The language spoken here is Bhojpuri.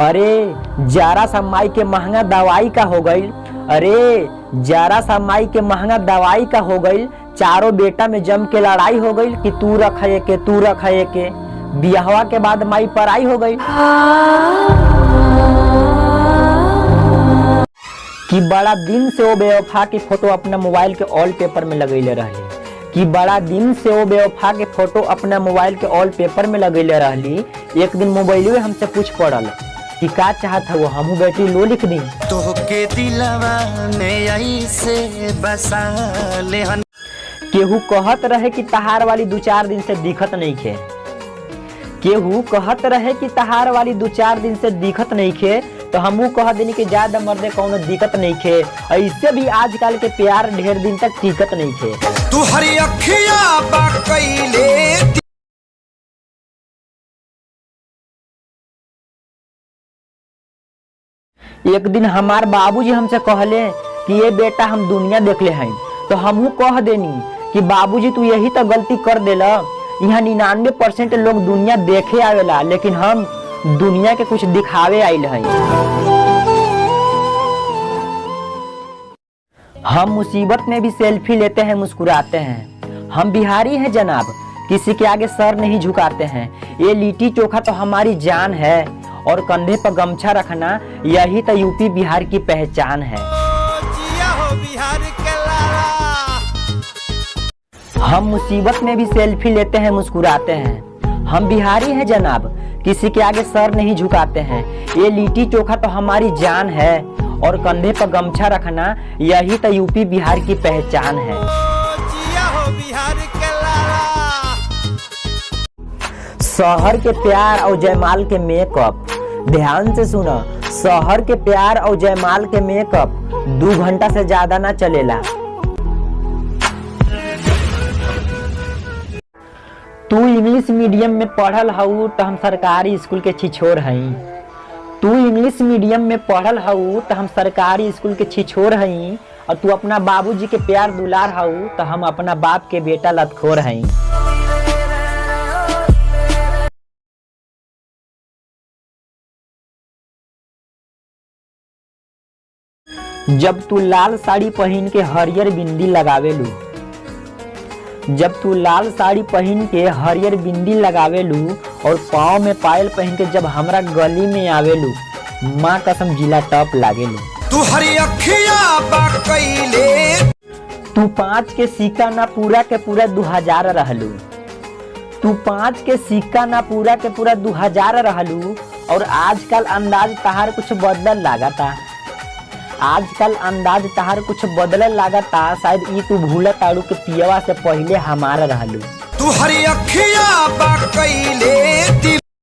अरे जरा सा माई के महंगा दवाई का हो गई। अरे जरा सा माई के महंगा दवाई का हो गई। चारों बेटा में जम के लड़ाई हो गई कि तू रख के तू रख के। बियाहवा के बाद माई पराई हो गई। कि बड़ा दिन से वो बेवफा की फोटो अपना मोबाइल के ऑल पेपर में लगैले रहली। कि बड़ा दिन से वो बेवफा के फोटो अपना मोबाइल के ऑल पेपर में लगैले रहली। एक दिन मोबाइल हमसे पूछ पड़ल कि का चाहत है वो, हमहू बेटी लो लिख दी। तोहके दिलवा में ऐसे बसा ले। केहू कहत रहे कि तहार वाली 2-4 दिन से दिखत नहीं खे। केहू कहत रहे कि तहार वाली 2-4 दिन से दिखत नहीं खे, तो हमहू कह देनी कि ज्यादा मर्दे कौनो दिक्कत नहीं खे। ऐसे भी आजकल के प्यार ढेर दिन तक टिकत नहीं खे। तू हरी अखिया बा कइले। एक दिन हमार बाबूजी हमसे कहले कि ये बेटा हम दुनिया देख ले हैं, तो हमहू कह देनी कि बाबूजी तू यही तो गलती कर देला। यहाँ 99% लोग दुनिया देखे आवेला, लेकिन हम दुनिया के कुछ दिखावे आइल हैं। हम मुसीबत में भी सेल्फी लेते हैं, मुस्कुराते हैं। हम बिहारी हैं जनाब, किसी के आगे सर नहीं झुकाते हैं। ये लिट्टी चोखा तो हमारी जान है, और कंधे पर गमछा रखना यही तो यूपी बिहार की पहचान है। हम मुसीबत में भी सेल्फी लेते हैं, मुस्कुराते हैं। हम बिहारी हैं जनाब, किसी के आगे सर नहीं झुकाते हैं। ये लिट्टी चोखा तो हमारी जान है, और कंधे पर गमछा रखना यही तो यूपी बिहार की पहचान है। शहर के प्यार और जयमाल के मेकअप, ध्यान से सुना। शहर के प्यार और जयमाल के मेकअप 2 घंटा से ज्यादा ना चलेला। तू इंग्लिश मीडियम में पढ़ल हऊ तो हम सरकारी स्कूल के छिछोर हई। तू इंग्लिश मीडियम में पढ़ल हऊ तो हम सरकारी स्कूल के छिछोर हई। और तू अपना बाबूजी के प्यार दुलार हऊ तो हम अपना बाप के बेटा लतखोर हई। जब तू लाल साड़ी पहन के हरियर बिंदी लगावेलू, जब तू लाल साड़ी पहन के हरियर बिंदी लगावेलू और पाँव में पायल पहन के जब हमरा गली में आवेलू, माँ कसम जिला टॉप लागेलू। तू हरी अखिया बा कइले। तू 5 के सिक्का ना पूरा के पूरा 2000 रहलू। तू 5 के सिक्का ना पूरा के पूरा 2000 रहलू। और आजकल अंदाज तहार कुछ बदल लागता। आजकल अंदाज तहार कुछ बदलल लागता। शायद ई तू भूला ताड़ू के पियवा से पहले हमारा रहलू। तू हरी अखिया बा कइले।